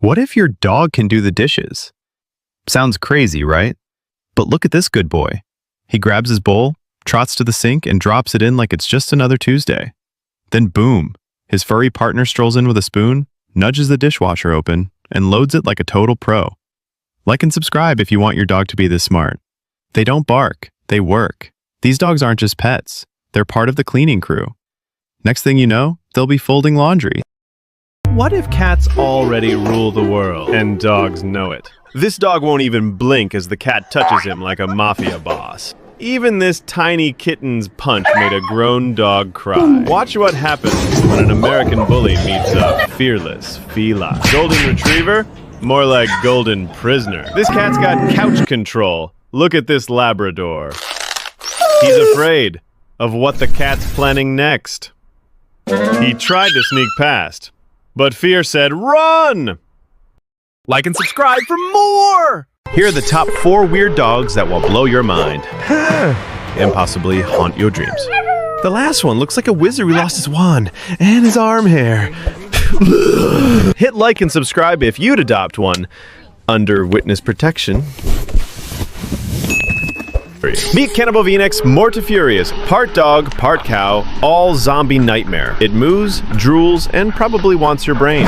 What if your dog can do the dishes? Sounds crazy, right? But look at this good boy. He grabs his bowl, trots to the sink, and drops it in like it's just another Tuesday. Then boom, his furry partner strolls in with a spoon, nudges the dishwasher open, and loads it like a total pro. Like and subscribe if you want your dog to be this smart. They don't bark, they work. These dogs aren't just pets, they're part of the cleaning crew. Next thing you know, they'll be folding laundry. What if cats already rule the world, and dogs know it? This dog won't even blink as the cat touches him like a mafia boss. Even this tiny kitten's punch made a grown dog cry. Watch what happens when an American bully meets a fearless feline. Golden retriever? More like golden prisoner. This cat's got couch control. Look at this Labrador. He's afraid of what the cat's planning next. He tried to sneak past, but fear said, run! Like and subscribe for more! Here are the top 4 weird dogs that will blow your mind and possibly haunt your dreams. The last one looks like a wizard who lost his wand and his arm hair. Hit like and subscribe if you'd adopt one under witness protection. Meet Cannibal V-Nex Mortifurious, part dog, part cow, all zombie nightmare. It moos, drools, and probably wants your brain.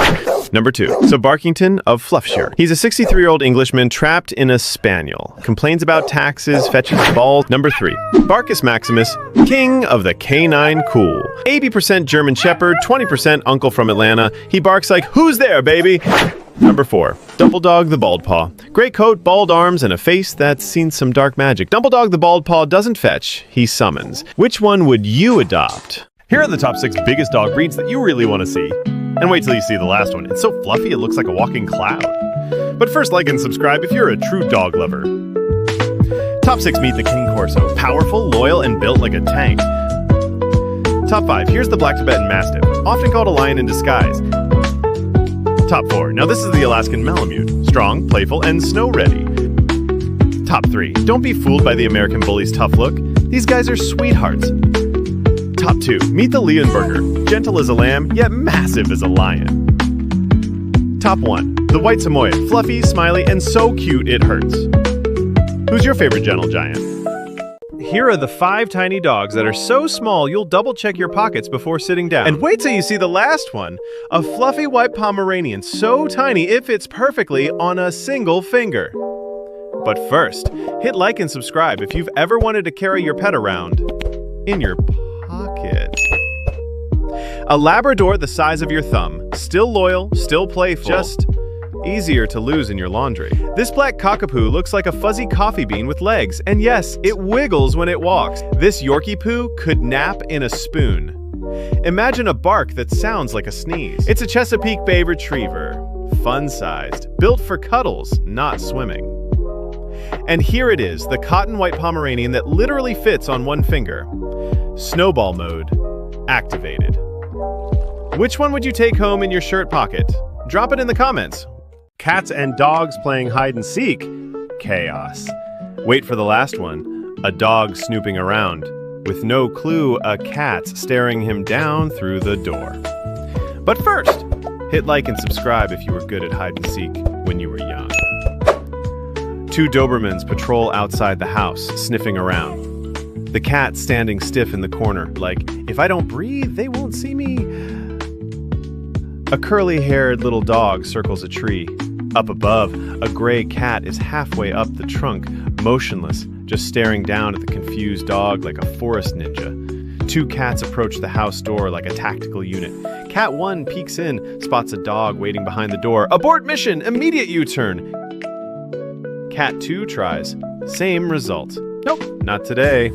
Number 2. So Barkington of Fluffshire. He's a 63-year-old Englishman trapped in a spaniel. Complains about taxes, fetches balls. Number 3. Barkus Maximus, king of the canine cool. 80% German Shepherd, 20% uncle from Atlanta. He barks like, who's there, baby? Number 4. Dumbledog the Bald Paw. Gray coat, bald arms, and a face that's seen some dark magic. Dumbledog the Bald Paw doesn't fetch, he summons. Which one would you adopt? Here are the top 6 biggest dog breeds that you really want to see. And wait till you see the last one. It's so fluffy it looks like a walking cloud. But first, like and subscribe if you're a true dog lover. Top 6, meet the King Corso. Powerful, loyal, and built like a tank. Top 5, here's the Black Tibetan Mastiff, often called a lion in disguise. Top 4, now this is the Alaskan Malamute. Strong, playful, and snow-ready. Top 3, don't be fooled by the American Bully's tough look. These guys are sweethearts. Top 2, meet the Leonberger. Gentle as a lamb, yet massive as a lion. Top 1, the White Samoyed. Fluffy, smiley, and so cute it hurts. Who's your favorite gentle giant? Here are the 5 tiny dogs that are so small you'll double-check your pockets before sitting down. And wait till you see the last one. A fluffy white Pomeranian, so tiny it fits perfectly on a single finger. But first, hit like and subscribe if you've ever wanted to carry your pet around in your pocket. A Labrador the size of your thumb, still loyal, still playful, just easier to lose in your laundry. This black cockapoo looks like a fuzzy coffee bean with legs, and yes, it wiggles when it walks. This Yorkie poo could nap in a spoon. Imagine a bark that sounds like a sneeze. It's a Chesapeake Bay Retriever, fun-sized, built for cuddles, not swimming. And here it is, the cotton white Pomeranian that literally fits on one finger. Snowball mode activated. Which one would you take home in your shirt pocket? Drop it in the comments. Cats and dogs playing hide and seek. Chaos. Wait for the last one. A dog snooping around. With no clue, a cat staring him down through the door. But first, hit like and subscribe if you were good at hide and seek when you were young. 2 Dobermans patrol outside the house, sniffing around. The cat standing stiff in the corner, like, if I don't breathe, they won't see me. A curly-haired little dog circles a tree. Up above, a gray cat is halfway up the trunk, motionless, just staring down at the confused dog like a forest ninja. 2 cats approach the house door like a tactical unit. Cat 1 peeks in, spots a dog waiting behind the door. Abort mission! Immediate U-turn! Cat 2 tries. Same result. Nope, not today.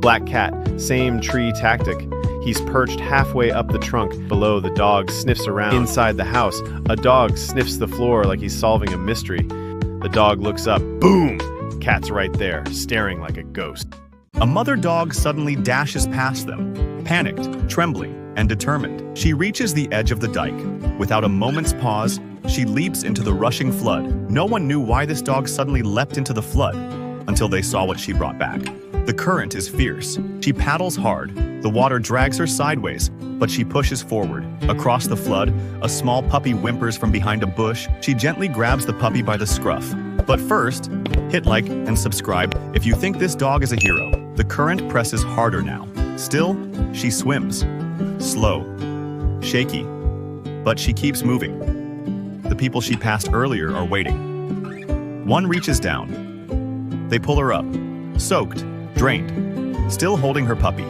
Black cat, same tree tactic. He's perched halfway up the trunk. Below, the dog sniffs around. Inside the house, a dog sniffs the floor like he's solving a mystery. The dog looks up. Boom! Cat's right there, staring like a ghost. A mother dog suddenly dashes past them, panicked, trembling, and determined. She reaches the edge of the dike. Without a moment's pause, she leaps into the rushing flood. No one knew why this dog suddenly leapt into the flood until they saw what she brought back. The current is fierce. She paddles hard. The water drags her sideways, but she pushes forward. Across the flood, a small puppy whimpers from behind a bush. She gently grabs the puppy by the scruff. But first, hit like and subscribe if you think this dog is a hero. The current presses harder now. Still, she swims. Slow. Shaky. But she keeps moving. The people she passed earlier are waiting. One reaches down. They pull her up. Soaked. Drained. Still holding her puppy.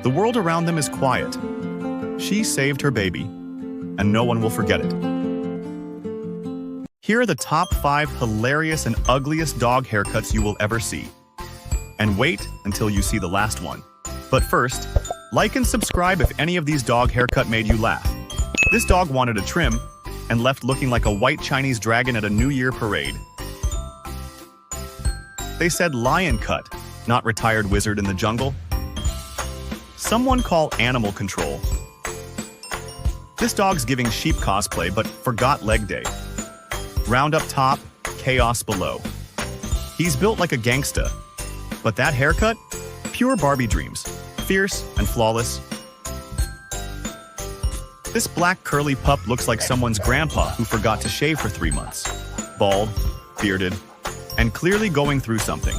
The world around them is quiet. She saved her baby, and no one will forget it. Here are the top 5 hilarious and ugliest dog haircuts you will ever see. And wait until you see the last one. But first, like and subscribe if any of these dog haircut made you laugh. This dog wanted a trim and left looking like a white Chinese dragon at a New Year parade. They said lion cut, not retired wizard in the jungle. Someone call animal control. This dog's giving sheep cosplay but forgot leg day. Round up top, chaos below. He's built like a gangsta, but that haircut? Pure Barbie dreams, fierce and flawless. This black curly pup looks like someone's grandpa who forgot to shave for 3 months. Bald, bearded, and clearly going through something.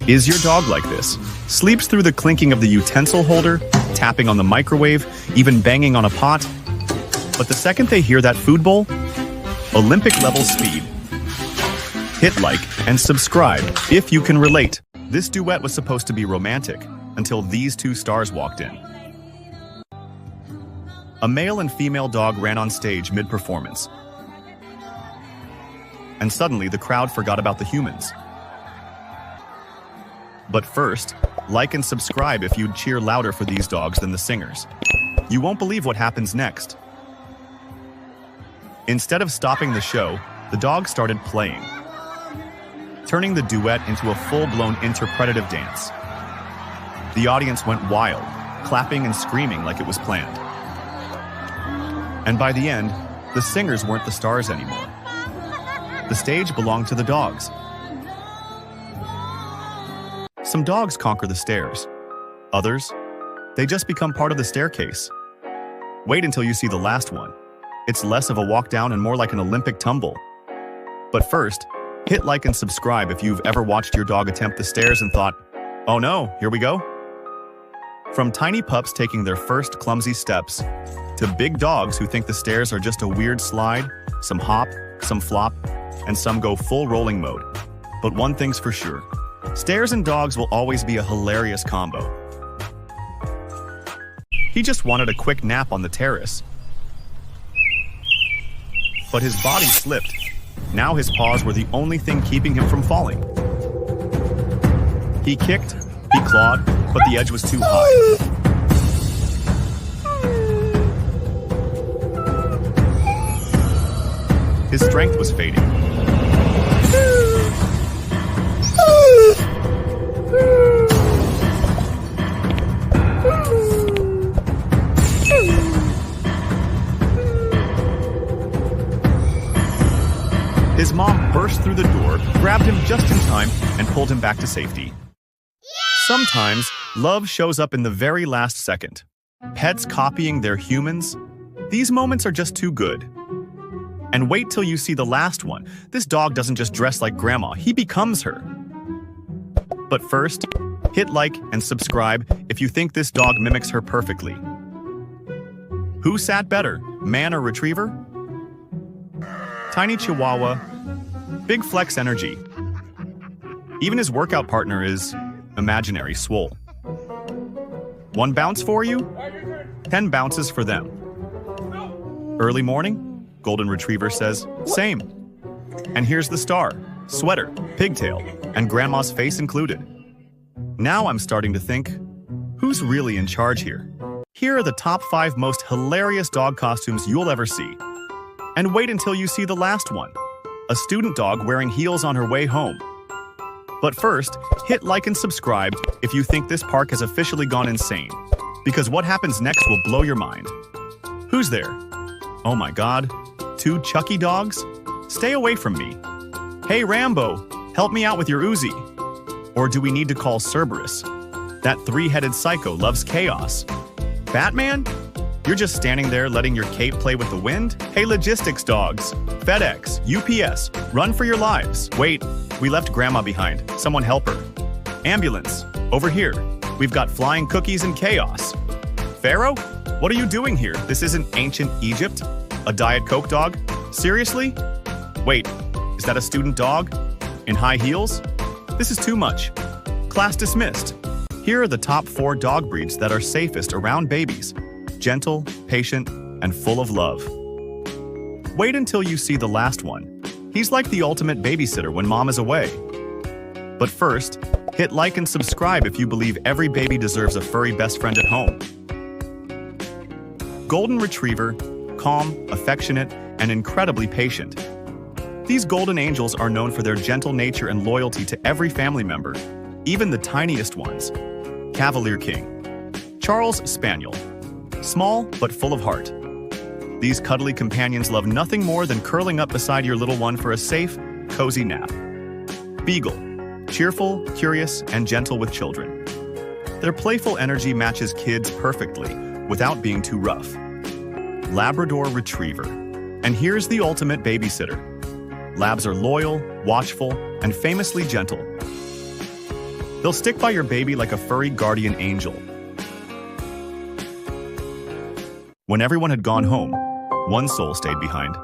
Is your dog like this? Sleeps through the clinking of the utensil holder, tapping on the microwave, even banging on a pot? But the second they hear that food bowl, Olympic-level speed. Hit like and subscribe if you can relate. This duet was supposed to be romantic until these two stars walked in. A male and female dog ran on stage mid-performance. And suddenly the crowd forgot about the humans. But first, like and subscribe if you'd cheer louder for these dogs than the singers. You won't believe what happens next. Instead of stopping the show, the dogs started playing, turning the duet into a full-blown interpretative dance. The audience went wild, clapping and screaming like it was planned. And by the end, the singers weren't the stars anymore. The stage belonged to the dogs. Some dogs conquer the stairs. Others, they just become part of the staircase. Wait until you see the last one. It's less of a walk down and more like an Olympic tumble. But first, hit like and subscribe if you've ever watched your dog attempt the stairs and thought, oh no, here we go? From tiny pups taking their first clumsy steps, to big dogs who think the stairs are just a weird slide, some hop, some flop, and some go full rolling mode. But one thing's for sure. Stairs and dogs will always be a hilarious combo. He just wanted a quick nap on the terrace. But his body slipped. Now his paws were the only thing keeping him from falling. He kicked, he clawed, but the edge was too high. His strength was fading. mom burst through the door, grabbed him just in time, and pulled him back to safety. Sometimes, love shows up in the very last second. Pets copying their humans? These moments are just too good. And wait till you see the last one. This dog doesn't just dress like grandma, he becomes her. But first, hit like and subscribe if you think this dog mimics her perfectly. Who sat better, man or retriever? Tiny Chihuahua, big flex energy. Even his workout partner is imaginary swole. 1 bounce for you, 10 bounces for them. Early morning? Golden Retriever says, same. And here's the star, sweater, pigtail, and grandma's face included. Now I'm starting to think, who's really in charge here? Here are the top 5 most hilarious dog costumes you'll ever see. And wait until you see the last one. A student dog wearing heels on her way home. But first, hit like and subscribe if you think this park has officially gone insane. Because what happens next will blow your mind. Who's there? Oh my god. 2 Chucky dogs? Stay away from me. Hey Rambo, help me out with your Uzi. Or do we need to call Cerberus? That 3-headed psycho loves chaos. Batman? You're just standing there letting your cape play with the wind? Hey logistics dogs, FedEx, UPS, run for your lives. Wait, we left grandma behind. Someone help her. Ambulance, over here. We've got flying cookies and chaos. Pharaoh? What are you doing here? This isn't ancient Egypt. A Diet Coke dog? Seriously? Wait, is that a student dog? In high heels? This is too much. Class dismissed. Here are the top 4 dog breeds that are safest around babies. Gentle, patient, and full of love. Wait until you see the last one. He's like the ultimate babysitter when mom is away. But first, hit like and subscribe if you believe every baby deserves a furry best friend at home. Golden Retriever, calm, affectionate, and incredibly patient. These golden angels are known for their gentle nature and loyalty to every family member, even the tiniest ones. Cavalier King. Charles Spaniel. Small, but full of heart. These cuddly companions love nothing more than curling up beside your little one for a safe, cozy nap. Beagle. Cheerful, curious, and gentle with children. Their playful energy matches kids perfectly, without being too rough. Labrador Retriever. And here's the ultimate babysitter. Labs are loyal, watchful, and famously gentle. They'll stick by your baby like a furry guardian angel. When everyone had gone home, one soul stayed behind.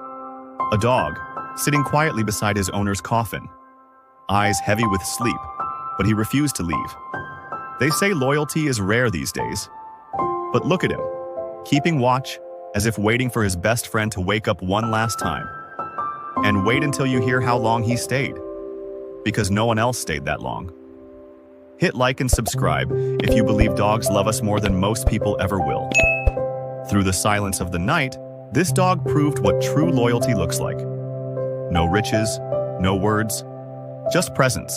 A dog, sitting quietly beside his owner's coffin. Eyes heavy with sleep, but he refused to leave. They say loyalty is rare these days. But look at him, keeping watch, as if waiting for his best friend to wake up one last time. And wait until you hear how long he stayed, because no one else stayed that long. Hit like and subscribe if you believe dogs love us more than most people ever will. Through the silence of the night, this dog proved what true loyalty looks like. No riches, no words, just presence.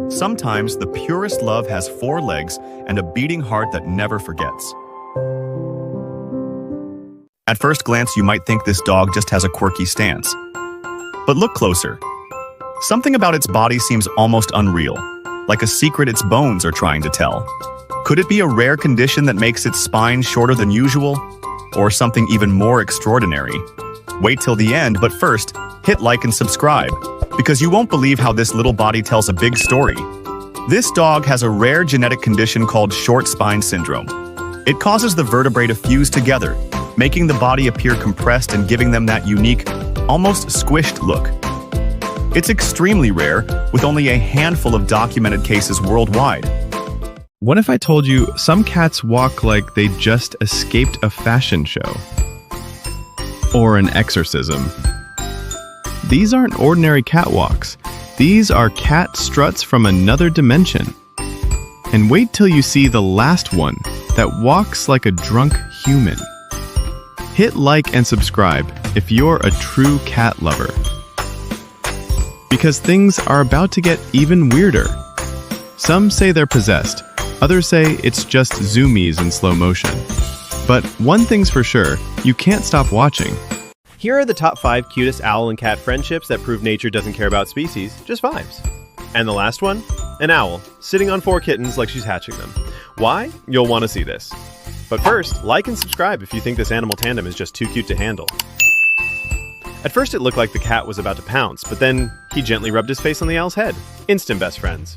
Sometimes the purest love has 4 legs and a beating heart that never forgets. At first glance, you might think this dog just has a quirky stance. But look closer. Something about its body seems almost unreal, like a secret its bones are trying to tell. Could it be a rare condition that makes its spine shorter than usual? Or something even more extraordinary? Wait till the end, but first, hit like and subscribe, because you won't believe how this little body tells a big story. This dog has a rare genetic condition called short spine syndrome. It causes the vertebrae to fuse together, making the body appear compressed and giving them that unique, almost squished look. It's extremely rare, with only a handful of documented cases worldwide. What if I told you some cats walk like they just escaped a fashion show? Or an exorcism? These aren't ordinary catwalks. These are cat struts from another dimension. And wait till you see the last one that walks like a drunk human. Hit like and subscribe if you're a true cat lover. Because things are about to get even weirder. Some say they're possessed, others say it's just zoomies in slow motion. But one thing's for sure, you can't stop watching. Here are the top 5 cutest owl and cat friendships that prove nature doesn't care about species, just vibes. And the last one? An owl, sitting on 4 kittens like she's hatching them. Why? You'll want to see this. But first, like and subscribe if you think this animal tandem is just too cute to handle. At first it looked like the cat was about to pounce, but then he gently rubbed his face on the owl's head. Instant best friends.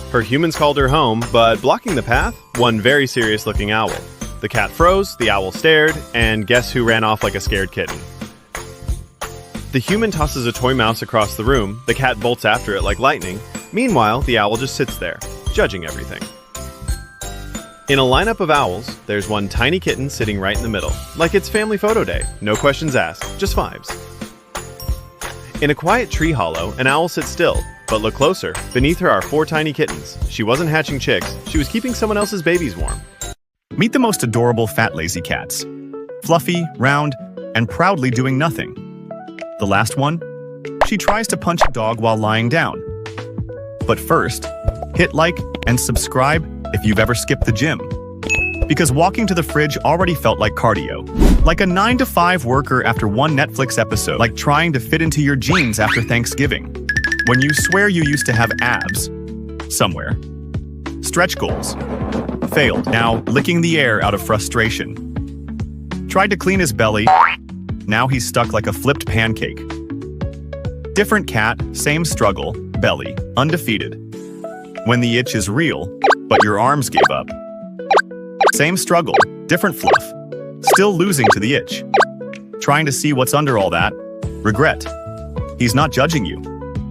Her humans called her home, but blocking the path, one very serious-looking owl. The cat froze, the owl stared, and guess who ran off like a scared kitten? The human tosses a toy mouse across the room, the cat bolts after it like lightning. Meanwhile, the owl just sits there, judging everything. In a lineup of owls, there's one tiny kitten sitting right in the middle, like it's family photo day, no questions asked, just vibes. In a quiet tree hollow, an owl sits still, but look closer, beneath her are 4 tiny kittens. She wasn't hatching chicks, she was keeping someone else's babies warm. Meet the most adorable fat lazy cats. Fluffy, round, and proudly doing nothing. The last one? She tries to punch a dog while lying down. But first, hit like and subscribe if you've ever skipped the gym. Because walking to the fridge already felt like cardio. Like a 9-to-5 worker after one Netflix episode. Like trying to fit into your jeans after Thanksgiving. When you swear you used to have abs. Somewhere. Stretch goals. Failed, now licking the air out of frustration. Tried to clean his belly, now he's stuck like a flipped pancake. Different cat, same struggle, belly, undefeated. When the itch is real, but your arms gave up. Same struggle, different fluff, still losing to the itch. Trying to see what's under all that, regret. He's not judging you,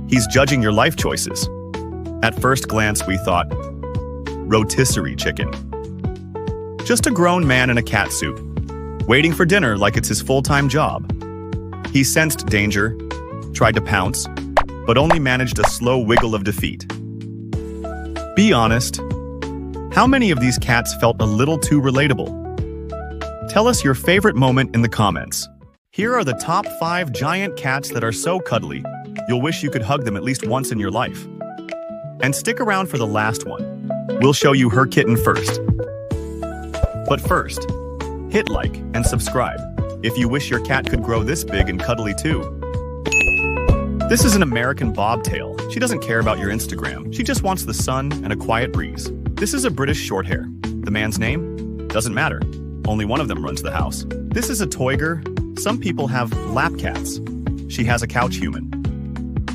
he's judging your life choices. At first glance we thought, rotisserie chicken. Just a grown man in a cat suit, waiting for dinner like it's his full-time job. He sensed danger, tried to pounce, but only managed a slow wiggle of defeat. Be honest, how many of these cats felt a little too relatable? Tell us your favorite moment in the comments. Here are the top 5 giant cats that are so cuddly, you'll wish you could hug them at least once in your life. And stick around for the last one. We'll show you her kitten first. But first, hit like and subscribe if you wish your cat could grow this big and cuddly too. This is an American bobtail. She doesn't care about your Instagram. She just wants the sun and a quiet breeze. This is a British shorthair. The man's name? Doesn't matter. Only one of them runs the house. This is a toiger. Some people have lap cats. She has a couch human.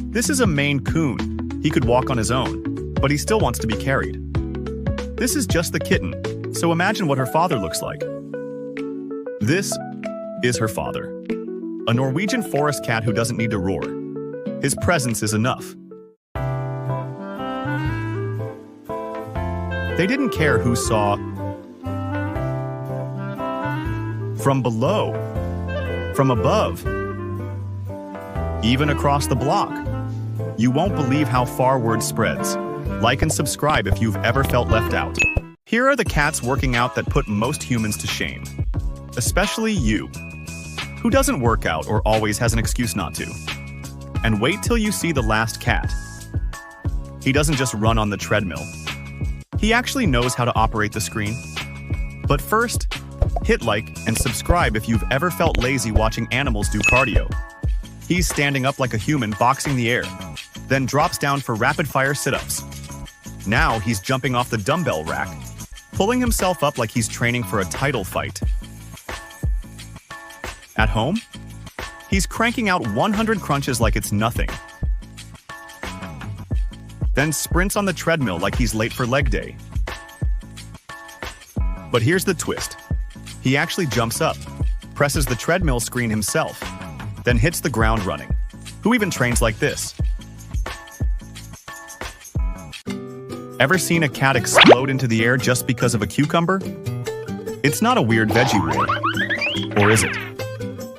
This is a Maine Coon. He could walk on his own, but he still wants to be carried. This is just the kitten, so imagine what her father looks like. This is her father. A Norwegian forest cat who doesn't need to roar. His presence is enough. They didn't care who saw. From below. From above. Even across the block. You won't believe how far word spreads. Like and subscribe if you've ever felt left out. Here are the cats working out that put most humans to shame. Especially you. Who doesn't work out or always has an excuse not to? And wait till you see the last cat. He doesn't just run on the treadmill. He actually knows how to operate the screen. But first, hit like and subscribe if you've ever felt lazy watching animals do cardio. He's standing up like a human boxing the air, then drops down for rapid-fire sit-ups. Now he's jumping off the dumbbell rack, pulling himself up like he's training for a title fight. At home, he's cranking out 100 crunches like it's nothing. Then sprints on the treadmill like he's late for leg day. But here's the twist. He actually jumps up, presses the treadmill screen himself, then hits the ground running. Who even trains like this? Ever seen a cat explode into the air just because of a cucumber? It's not a weird veggie war. Or is it?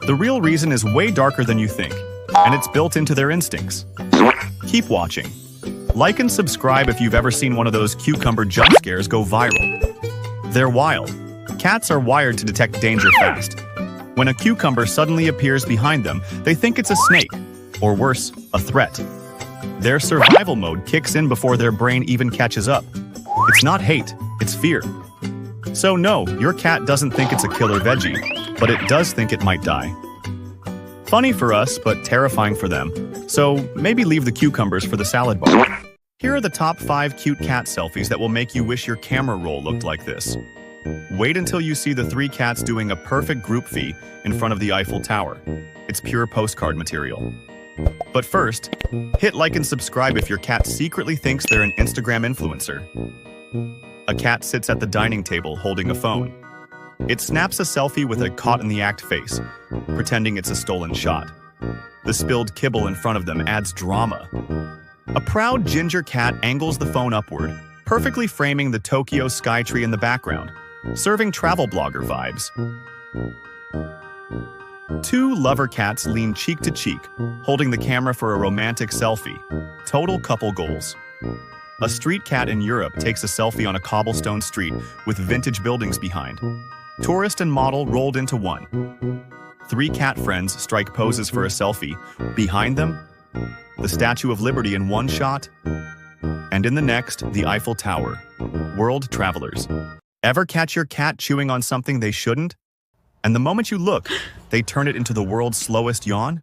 The real reason is way darker than you think, and it's built into their instincts. Keep watching. Like and subscribe if you've ever seen one of those cucumber jump scares go viral. They're wild. Cats are wired to detect danger fast. When a cucumber suddenly appears behind them, they think it's a snake, or worse, a threat. Their survival mode kicks in before their brain even catches up. It's not hate, it's fear. So no, your cat doesn't think it's a killer veggie, but it does think it might die. Funny for us, but terrifying for them. So maybe leave the cucumbers for the salad bar. Here are the top 5 cute cat selfies that will make you wish your camera roll looked like this. Wait until you see the 3 cats doing a perfect group V in front of the Eiffel Tower. It's pure postcard material. But first, hit like and subscribe if your cat secretly thinks they're an Instagram influencer. A cat sits at the dining table holding a phone. It snaps a selfie with a caught-in-the-act face, pretending it's a stolen shot. The spilled kibble in front of them adds drama. A proud ginger cat angles the phone upward, perfectly framing the Tokyo sky tree in the background, serving travel blogger vibes. 2 lover cats lean cheek to cheek, holding the camera for a romantic selfie. Total couple goals. A street cat in Europe takes a selfie on a cobblestone street with vintage buildings behind. Tourist and model rolled into one. 3 cat friends strike poses for a selfie. Behind them, the Statue of Liberty in one shot, and in the next, the Eiffel Tower. World travelers. Ever catch your cat chewing on something they shouldn't? And the moment you look, they turn it into the world's slowest yawn?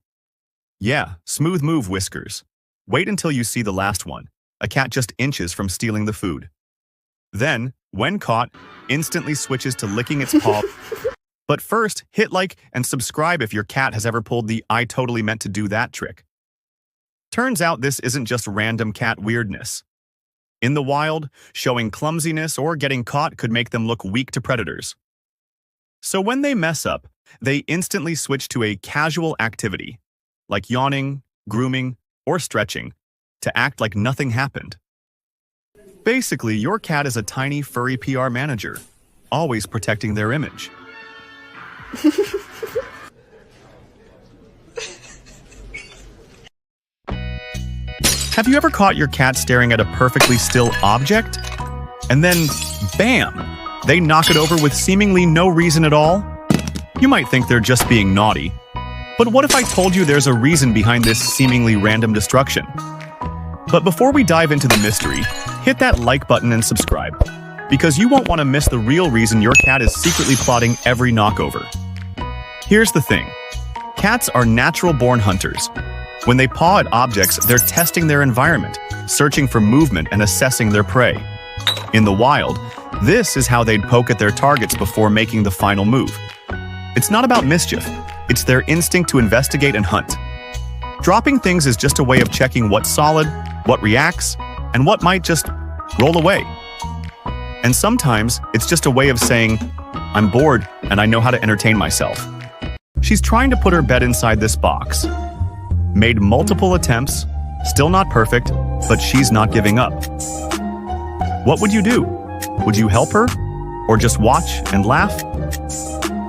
Yeah, smooth move, Whiskers. Wait until you see the last one. A cat just inches from stealing the food. Then, when caught, instantly switches to licking its paw. But first, hit like and subscribe if your cat has ever pulled the "I totally meant to do that" trick. Turns out this isn't just random cat weirdness. In the wild, showing clumsiness or getting caught could make them look weak to predators. So when they mess up, they instantly switch to a casual activity, like yawning, grooming, or stretching, to act like nothing happened. Basically, your cat is a tiny, furry PR manager, always protecting their image. Have you ever caught your cat staring at a perfectly still object? And then, bam! They knock it over with seemingly no reason at all? You might think they're just being naughty. But what if I told you there's a reason behind this seemingly random destruction? But before we dive into the mystery, hit that like button and subscribe, because you won't want to miss the real reason your cat is secretly plotting every knockover. Here's the thing. Cats are natural-born hunters. When they paw at objects, they're testing their environment, searching for movement and assessing their prey. In the wild, this is how they'd poke at their targets before making the final move. It's not about mischief, it's their instinct to investigate and hunt. Dropping things is just a way of checking what's solid, what reacts, and what might just roll away. And sometimes, it's just a way of saying, I'm bored and I know how to entertain myself. She's trying to put her bed inside this box. Made multiple attempts, still not perfect, but she's not giving up. What would you do? Would you help her? Or just watch and laugh?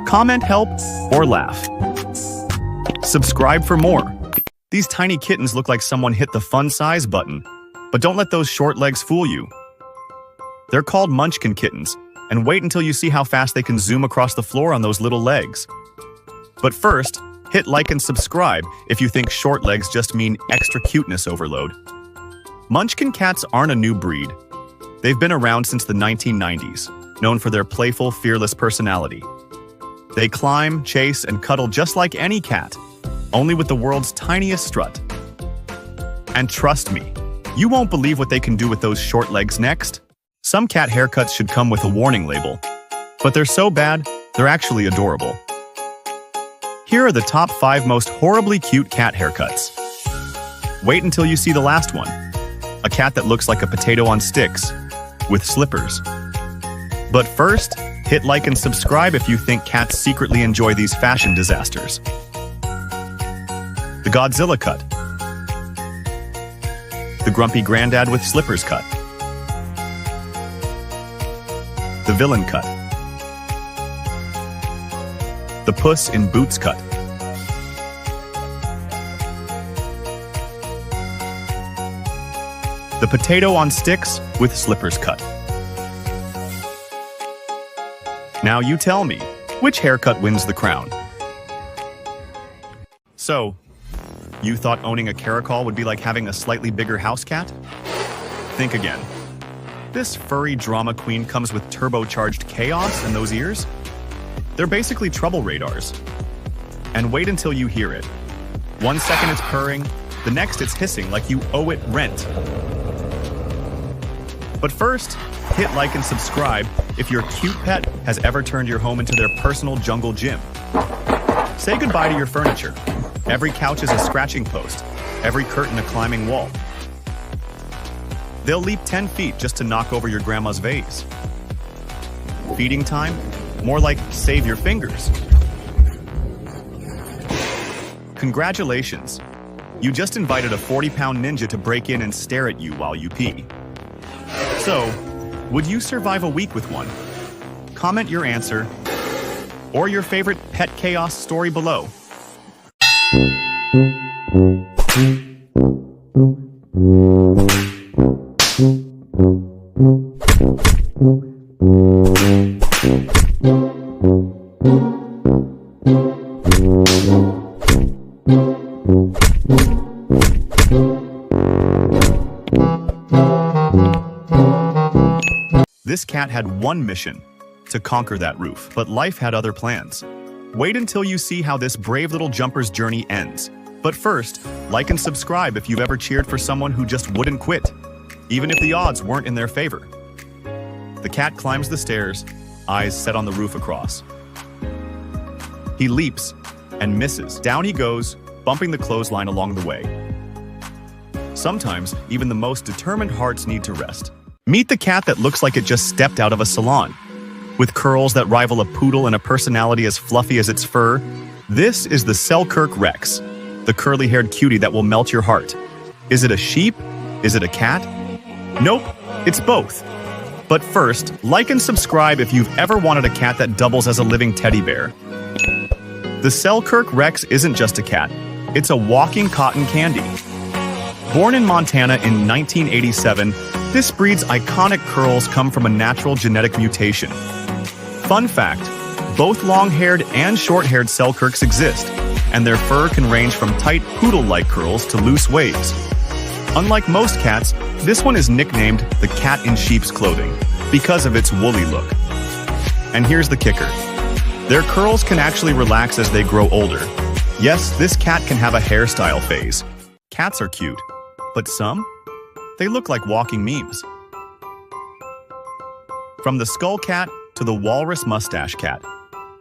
Comment help or laugh. Subscribe for more. These tiny kittens look like someone hit the fun size button, but don't let those short legs fool you. They're called Munchkin kittens, and wait until you see how fast they can zoom across the floor on those little legs. But first, hit like and subscribe if you think short legs just mean extra cuteness overload. Munchkin cats aren't a new breed. They've been around since the 1990s, known for their playful, fearless personality. They climb, chase, and cuddle just like any cat, only with the world's tiniest strut. And trust me, you won't believe what they can do with those short legs next. Some cat haircuts should come with a warning label, but they're so bad, they're actually adorable. Here are the top 5 most horribly cute cat haircuts. Wait until you see the last one. A cat that looks like a potato on sticks, with slippers. But first, hit like and subscribe if you think cats secretly enjoy these fashion disasters. The Godzilla cut. The grumpy granddad with slippers cut. The villain cut. The puss in boots cut. The potato on sticks with slippers cut. Now you tell me, which haircut wins the crown? So, you thought owning a caracal would be like having a slightly bigger house cat? Think again. This furry drama queen comes with turbocharged chaos in those ears? They're basically trouble radars. And wait until you hear it. 1 second it's purring, the next it's hissing like you owe it rent. But first, hit like and subscribe if your cute pet has ever turned your home into their personal jungle gym. Say goodbye to your furniture. Every couch is a scratching post, every curtain a climbing wall. They'll leap 10 feet just to knock over your grandma's vase. Feeding time? More like save your fingers. Congratulations. You just invited a 40-pound ninja to break in and stare at you while you pee. So, would you survive a week with one? Comment your answer or your favorite pet chaos story below. This cat had one mission, to conquer that roof, but life had other plans. Wait until you see how this brave little jumper's journey ends. But first, like and subscribe if you've ever cheered for someone who just wouldn't quit, even if the odds weren't in their favor. The cat climbs the stairs, eyes set on the roof across. He leaps and misses. Down he goes, bumping the clothesline along the way. Sometimes, even the most determined hearts need to rest. Meet the cat that looks like it just stepped out of a salon. With curls that rival a poodle and a personality as fluffy as its fur, this is the Selkirk Rex, the curly-haired cutie that will melt your heart. Is it a sheep? Is it a cat? Nope, it's both. But first, like and subscribe if you've ever wanted a cat that doubles as a living teddy bear. The Selkirk Rex isn't just a cat, it's a walking cotton candy. Born in Montana in 1987, this breed's iconic curls come from a natural genetic mutation. Fun fact, both long-haired and short-haired Selkirks exist, and their fur can range from tight poodle-like curls to loose waves. Unlike most cats, this one is nicknamed the cat in sheep's clothing because of its woolly look. And here's the kicker. Their curls can actually relax as they grow older. Yes, this cat can have a hairstyle phase. Cats are cute, but some? They look like walking memes. From the skull cat to the walrus mustache cat.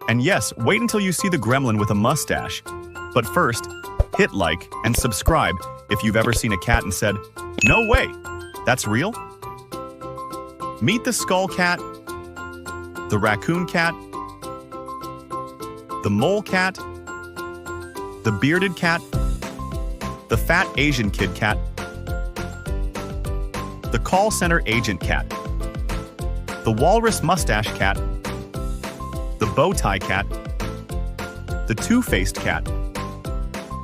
And yes, wait until you see the gremlin with a mustache. But first, hit like and subscribe if you've ever seen a cat and said, "No way, that's real?" Meet the skull cat, the raccoon cat, the mole cat, the bearded cat, the fat Asian kid cat, the call center agent cat, the walrus mustache cat, the bow tie cat, the two-faced cat,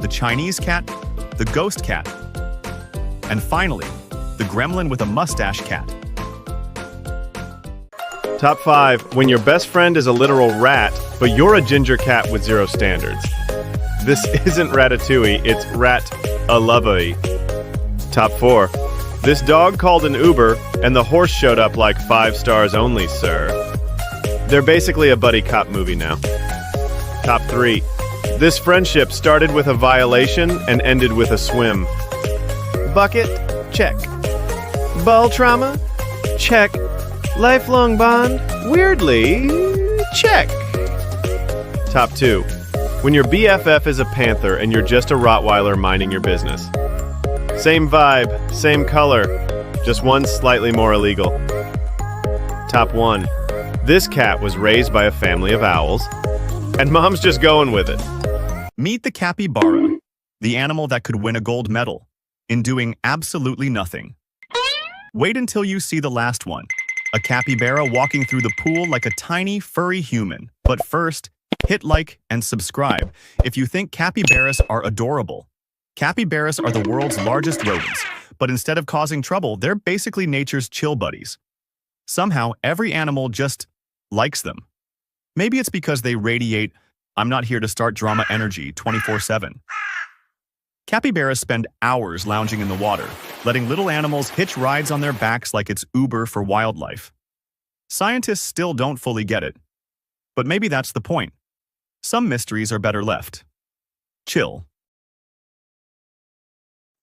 the Chinese cat, the ghost cat, and finally, the gremlin with a mustache cat. Top 5, when your best friend is a literal rat, but you're a ginger cat with zero standards. This isn't Ratatouille, it's Rat-a-Lovey. Top 4, this dog called an Uber, and the horse showed up like 5 stars only, sir. They're basically a buddy cop movie now. Top 3, this friendship started with a violation and ended with a swim. Bucket? Check. Ball trauma? Check. Lifelong bond? Weirdly, check. Top 2, when your BFF is a panther and you're just a Rottweiler minding your business. Same vibe, same color, just one slightly more illegal. Top 1, this cat was raised by a family of owls, and mom's just going with it. Meet the capybara, the animal that could win a gold medal in doing absolutely nothing. Wait until you see the last one, a capybara walking through the pool like a tiny, furry human. But first, hit like and subscribe if you think capybaras are adorable. Capybaras are the world's largest rodents, but instead of causing trouble, they're basically nature's chill buddies. Somehow, every animal just likes them. Maybe it's because they radiate, "I'm not here to start drama" energy 24/7. Capybaras spend hours lounging in the water, letting little animals hitch rides on their backs like it's Uber for wildlife. Scientists still don't fully get it. But maybe that's the point. Some mysteries are better left. Chill.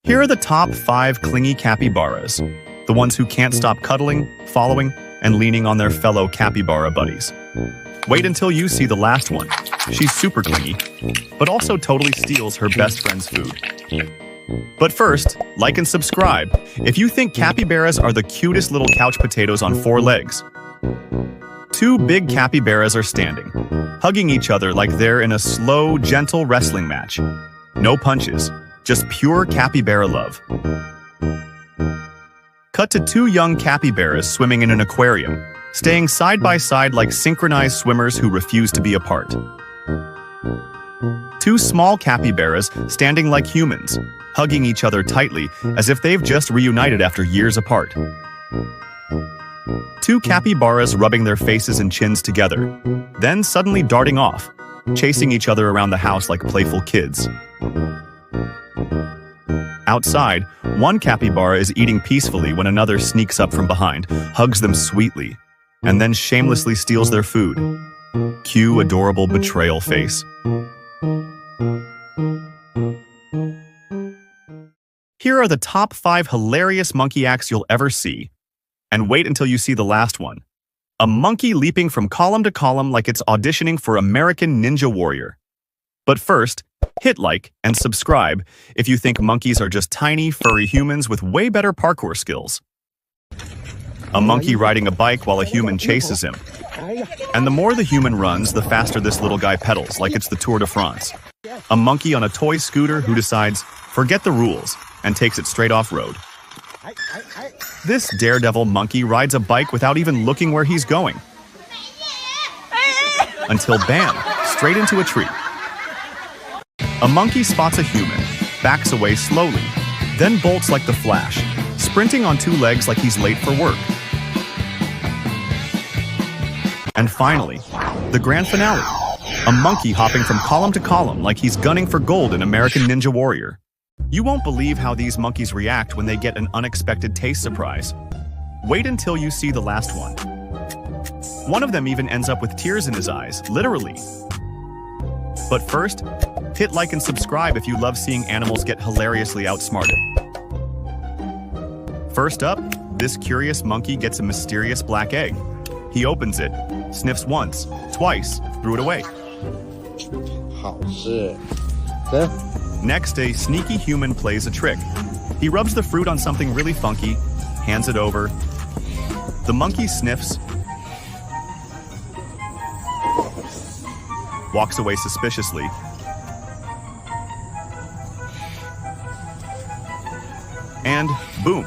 Here are the top 5 clingy capybaras, the ones who can't stop cuddling, following, and leaning on their fellow capybara buddies. Wait until you see the last one. She's super clingy, but also totally steals her best friend's food. But first, like and subscribe if you think capybaras are the cutest little couch potatoes on 4 legs. 2 big capybaras are standing, hugging each other like they're in a slow, gentle wrestling match. No punches, just pure capybara love. Cut to 2 young capybaras swimming in an aquarium, staying side by side like synchronized swimmers who refuse to be apart. 2 small capybaras standing like humans, hugging each other tightly as if they've just reunited after years apart. 2 capybaras rubbing their faces and chins together, then suddenly darting off, chasing each other around the house like playful kids. Outside, one capybara is eating peacefully when another sneaks up from behind, hugs them sweetly, and then shamelessly steals their food. Cue adorable betrayal face. Here are the top 5 hilarious monkey acts you'll ever see. And wait until you see the last one. A monkey leaping from column to column like it's auditioning for American Ninja Warrior. But first, hit like and subscribe if you think monkeys are just tiny, furry humans with way better parkour skills. A monkey riding a bike while a human chases him. And the more the human runs, the faster this little guy pedals, like it's the Tour de France. A monkey on a toy scooter who decides, forget the rules, and takes it straight off-road. This daredevil monkey rides a bike without even looking where he's going. Until bam, straight into a tree. A monkey spots a human, backs away slowly, then bolts like the Flash, sprinting on 2 legs like he's late for work. And finally, the grand finale. A monkey hopping from column to column like he's gunning for gold in American Ninja Warrior. You won't believe how these monkeys react when they get an unexpected taste surprise. Wait until you see the last one. One of them even ends up with tears in his eyes, literally. But first, hit like and subscribe if you love seeing animals get hilariously outsmarted. First up, this curious monkey gets a mysterious black egg. He opens it, sniffs once, twice, threw it away. Next, a sneaky human plays a trick. He rubs the fruit on something really funky, hands it over. The monkey sniffs, walks away suspiciously, and boom,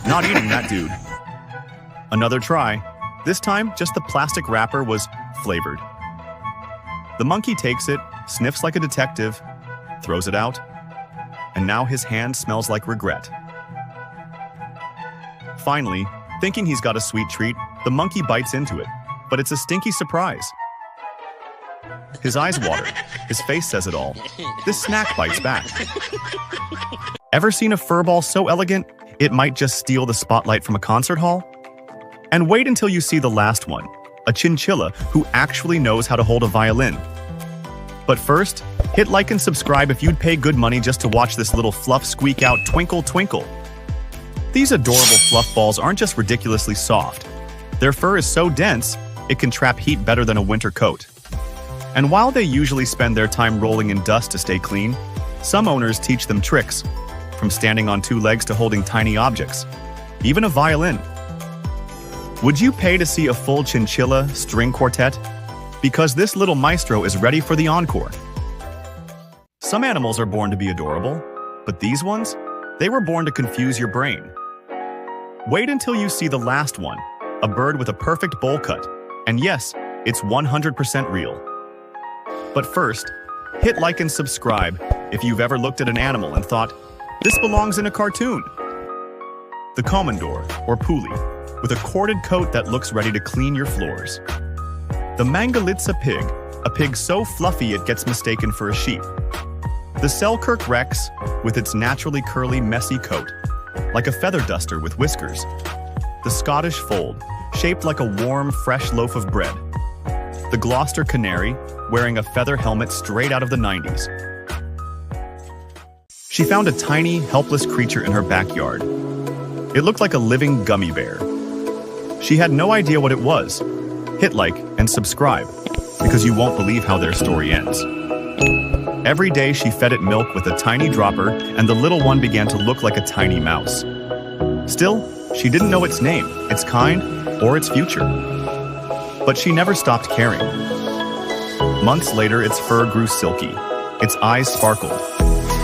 not eating that dude. Another try. This time, just the plastic wrapper was flavored. The monkey takes it, sniffs like a detective, throws it out, and now his hand smells like regret. Finally, thinking he's got a sweet treat, the monkey bites into it, but it's a stinky surprise. His eyes water, his face says it all. This snack bites back. Ever seen a furball so elegant, it might just steal the spotlight from a concert hall? And wait until you see the last one, a chinchilla who actually knows how to hold a violin. But first, hit like and subscribe if you'd pay good money just to watch this little fluff squeak out twinkle twinkle. These adorable fluff balls aren't just ridiculously soft. Their fur is so dense, it can trap heat better than a winter coat. And while they usually spend their time rolling in dust to stay clean, some owners teach them tricks, from standing on 2 legs to holding tiny objects, even a violin. Would you pay to see a full chinchilla string quartet? Because this little maestro is ready for the encore. Some animals are born to be adorable, but these ones, they were born to confuse your brain. Wait until you see the last one, a bird with a perfect bowl cut. And yes, it's 100% real. But first, hit like and subscribe if you've ever looked at an animal and thought, this belongs in a cartoon. The Komondor, or Puli, with a corded coat that looks ready to clean your floors. The Mangalitsa pig, a pig so fluffy it gets mistaken for a sheep. The Selkirk Rex, with its naturally curly, messy coat, like a feather duster with whiskers. The Scottish Fold, shaped like a warm, fresh loaf of bread. The Gloucester Canary, wearing a feather helmet straight out of the 90s. She found a tiny, helpless creature in her backyard. It looked like a living gummy bear. She had no idea what it was. Hit like and subscribe, because you won't believe how their story ends. Every day she fed it milk with a tiny dropper, and the little one began to look like a tiny mouse. Still, she didn't know its name, its kind, or its future. But she never stopped caring. Months later, its fur grew silky, its eyes sparkled,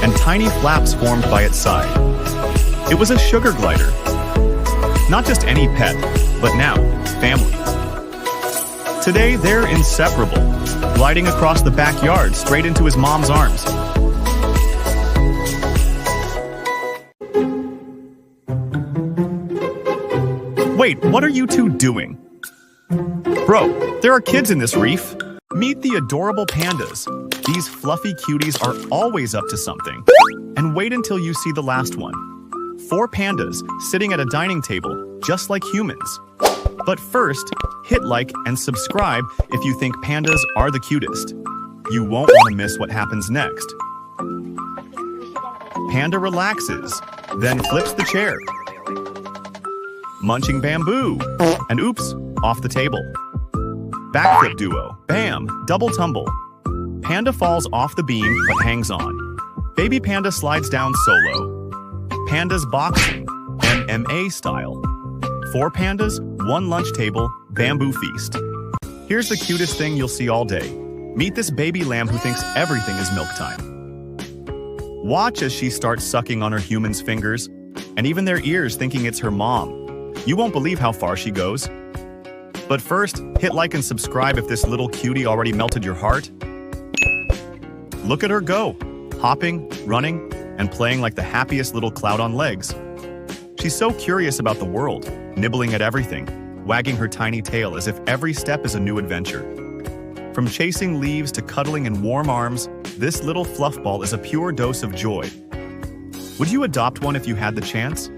and tiny flaps formed by its side. It was a sugar glider. Not just any pet, but now, family. Today, they're inseparable, gliding across the backyard straight into his mom's arms. Wait, what are you two doing? Bro, there are kids in this reef. Meet the adorable pandas. These fluffy cuties are always up to something. And wait until you see the last one. 4 pandas sitting at a dining table, just like humans. But first, hit like and subscribe if you think pandas are the cutest. You won't want to miss what happens next. Panda relaxes, then flips the chair. Munching bamboo, and oops, off the table. Backflip duo, bam, double tumble. Panda falls off the beam but hangs on. Baby panda slides down solo. Pandas boxing, MMA style. 4 pandas, 1 lunch table, bamboo feast. Here's the cutest thing you'll see all day. Meet this baby lamb who thinks everything is milk time. Watch as she starts sucking on her human's fingers, and even their ears thinking it's her mom. You won't believe how far she goes. But first, hit like and subscribe if this little cutie already melted your heart. Look at her go, hopping, running, and playing like the happiest little cloud on legs. She's so curious about the world, nibbling at everything, wagging her tiny tail as if every step is a new adventure. From chasing leaves to cuddling in warm arms, this little fluff ball is a pure dose of joy. Would you adopt one if you had the chance?